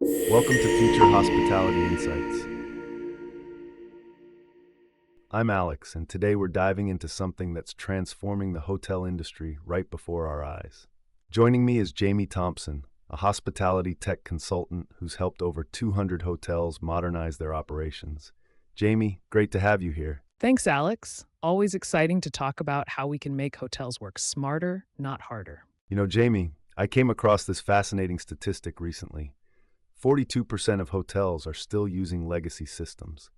Welcome to Future Hospitality Insights. I'm Alex, and today we're diving into something that's transforming the hotel industry right before our eyes. Joining me is Jamie Thompson, a hospitality tech consultant who's helped over 200 hotels modernize their operations. Jamie, great to have you here. Thanks, Alex. Always exciting to talk about how we can make hotels work smarter, not harder. Jamie, I came across this fascinating statistic recently. 42% of hotels are still using legacy systems.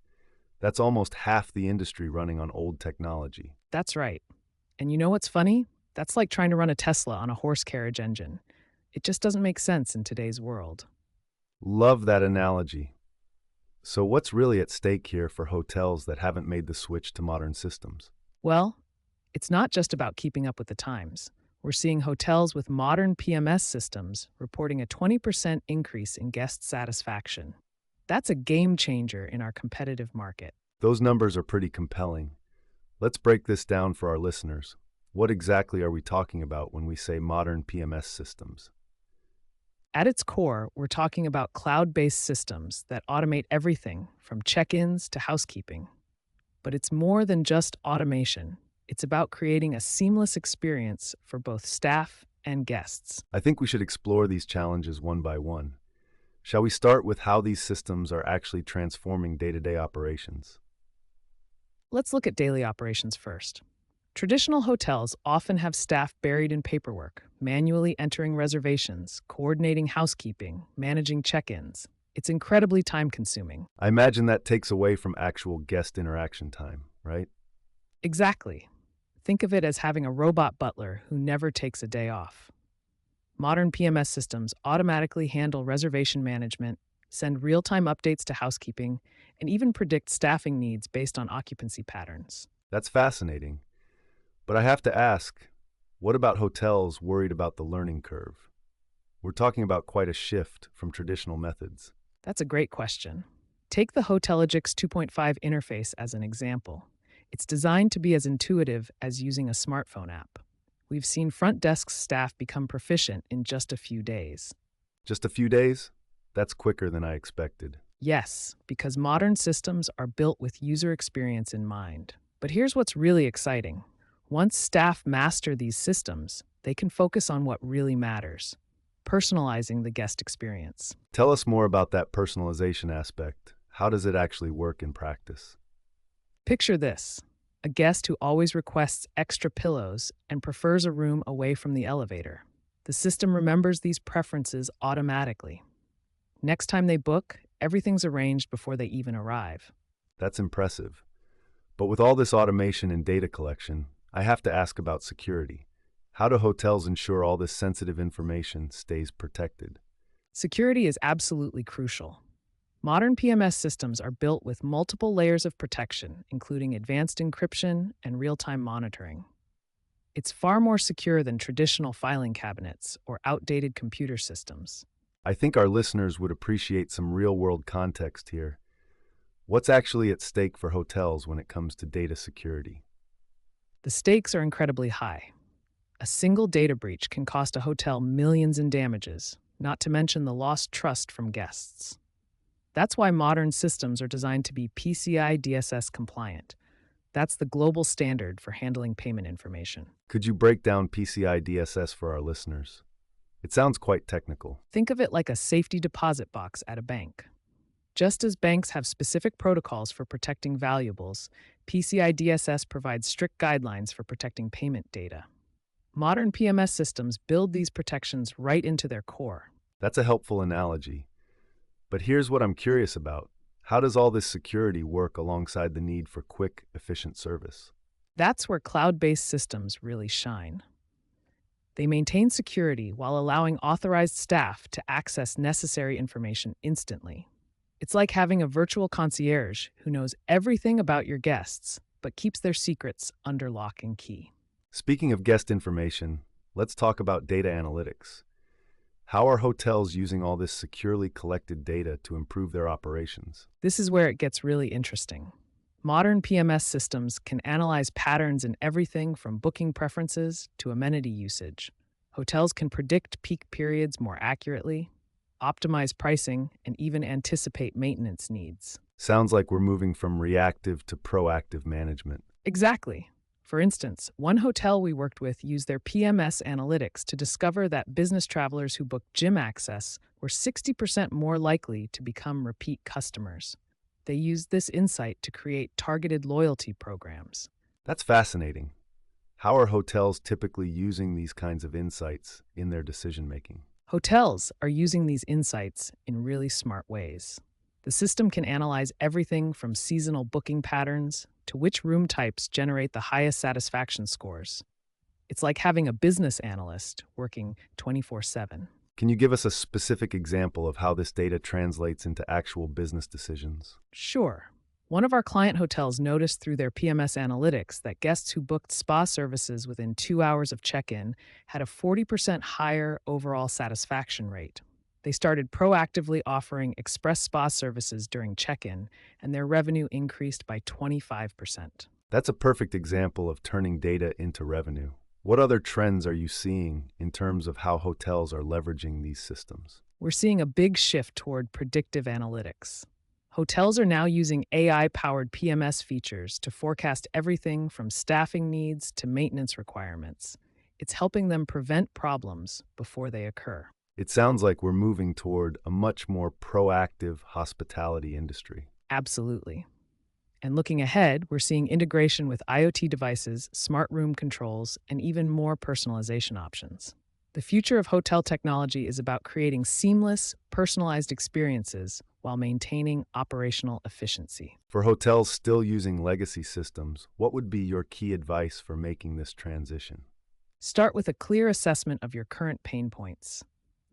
That's almost half the industry running on old technology. That's right. And you know what's funny? That's like trying to run a Tesla on a horse carriage engine. It just doesn't make sense in today's world. Love that analogy. So, what's really at stake here for hotels that haven't made the switch to modern systems? Well, it's not just about keeping up with the times. We're seeing hotels with modern PMS systems reporting a 20% increase in guest satisfaction. That's a game changer in our competitive market. Those numbers are pretty compelling. Let's break this down for our listeners. What exactly are we talking about when we say modern PMS systems? At its core, we're talking about cloud-based systems that automate everything from check-ins to housekeeping. But it's more than just automation. It's about creating a seamless experience for both staff and guests. I think we should explore these challenges one by one. Shall we start with how these systems are actually transforming day-to-day operations? Let's look at daily operations first. Traditional hotels often have staff buried in paperwork, manually entering reservations, coordinating housekeeping, managing check-ins. It's incredibly time-consuming. I imagine that takes away from actual guest interaction time, right? Exactly. Think of it as having a robot butler who never takes a day off. Modern PMS systems automatically handle reservation management, send real-time updates to housekeeping, and even predict staffing needs based on occupancy patterns. That's fascinating. But I have to ask, what about hotels worried about the learning curve? We're talking about quite a shift from traditional methods. That's a great question. Take the Hotelogix 2.5 interface as an example. It's designed to be as intuitive as using a smartphone app. We've seen front desk staff become proficient in just a few days. Just a few days? That's quicker than I expected. Yes, because modern systems are built with user experience in mind. But here's what's really exciting. Once staff master these systems, they can focus on what really matters, personalizing the guest experience. Tell us more about that personalization aspect. How does it actually work in practice? Picture this: a guest who always requests extra pillows and prefers a room away from the elevator. The system remembers these preferences automatically. Next time they book, everything's arranged before they even arrive. That's impressive. But with all this automation and data collection, I have to ask about security. How do hotels ensure all this sensitive information stays protected? Security is absolutely crucial. Modern PMS systems are built with multiple layers of protection, including advanced encryption and real-time monitoring. It's far more secure than traditional filing cabinets or outdated computer systems. I think our listeners would appreciate some real-world context here. What's actually at stake for hotels when it comes to data security? The stakes are incredibly high. A single data breach can cost a hotel millions in damages, not to mention the lost trust from guests. That's why modern systems are designed to be PCI DSS compliant. That's the global standard for handling payment information. Could you break down PCI DSS for our listeners? It sounds quite technical. Think of it like a safety deposit box at a bank. Just as banks have specific protocols for protecting valuables, PCI DSS provides strict guidelines for protecting payment data. Modern PMS systems build these protections right into their core. That's a helpful analogy. But here's what I'm curious about. How does all this security work alongside the need for quick, efficient service? That's where cloud-based systems really shine. They maintain security while allowing authorized staff to access necessary information instantly. It's like having a virtual concierge who knows everything about your guests, but keeps their secrets under lock and key. Speaking of guest information, let's talk about data analytics. How are hotels using all this securely collected data to improve their operations? This is where it gets really interesting. Modern PMS systems can analyze patterns in everything from booking preferences to amenity usage. Hotels can predict peak periods more accurately. optimize pricing, and even anticipate maintenance needs. Sounds like we're moving from reactive to proactive management. Exactly. For instance, one hotel we worked with used their PMS analytics to discover that business travelers who booked gym access were 60% more likely to become repeat customers. They used this insight to create targeted loyalty programs. That's fascinating. How are hotels typically using these kinds of insights in their decision making? Hotels are using these insights in really smart ways. The system can analyze everything from seasonal booking patterns to which room types generate the highest satisfaction scores. It's like having a business analyst working 24/7. Can you give us a specific example of how this data translates into actual business decisions? Sure. One of our client hotels noticed through their PMS analytics that guests who booked spa services within 2 hours of check in had a 40% higher overall satisfaction rate. They started proactively offering express spa services during check in, and their revenue increased by 25%. That's a perfect example of turning data into revenue. What other trends are you seeing in terms of how hotels are leveraging these systems? We're seeing a big shift toward predictive analytics. Hotels are now using AI powered PMS features to forecast everything from staffing needs to maintenance requirements. It's helping them prevent problems before they occur. It sounds like we're moving toward a much more proactive hospitality industry. Absolutely. And looking ahead, we're seeing integration with IoT devices, smart room controls, and even more personalization options. The future of hotel technology is about creating seamless, personalized experiences while maintaining operational efficiency. For hotels still using legacy systems, what would be your key advice for making this transition? Start with a clear assessment of your current pain points.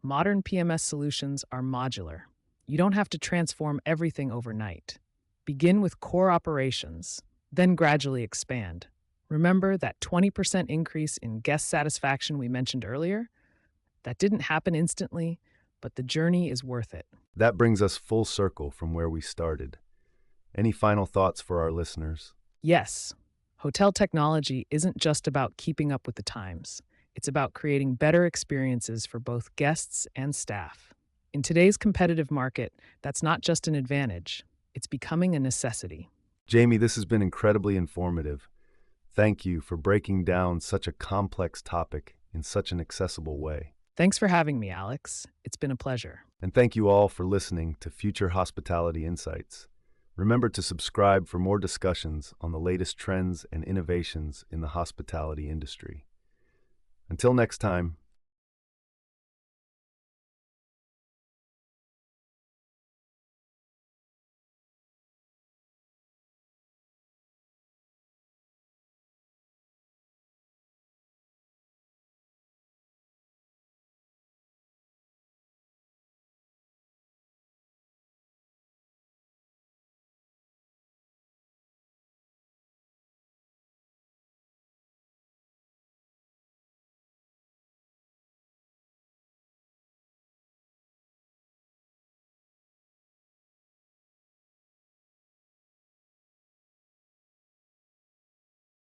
Modern PMS solutions are modular. You don't have to transform everything overnight. Begin with core operations, then gradually expand. Remember that 20% increase in guest satisfaction we mentioned earlier? That didn't happen instantly, but the journey is worth it. That brings us full circle from where we started. Any final thoughts for our listeners? Yes, hotel technology isn't just about keeping up with the times. It's about creating better experiences for both guests and staff. In today's competitive market, that's not just an advantage, it's becoming a necessity. Jamie, this has been incredibly informative. Thank you for breaking down such a complex topic in such an accessible way. Thanks for having me, Alex. It's been a pleasure. And thank you all for listening to Future Hospitality Insights. Remember to subscribe for more discussions on the latest trends and innovations in the hospitality industry. Until next time,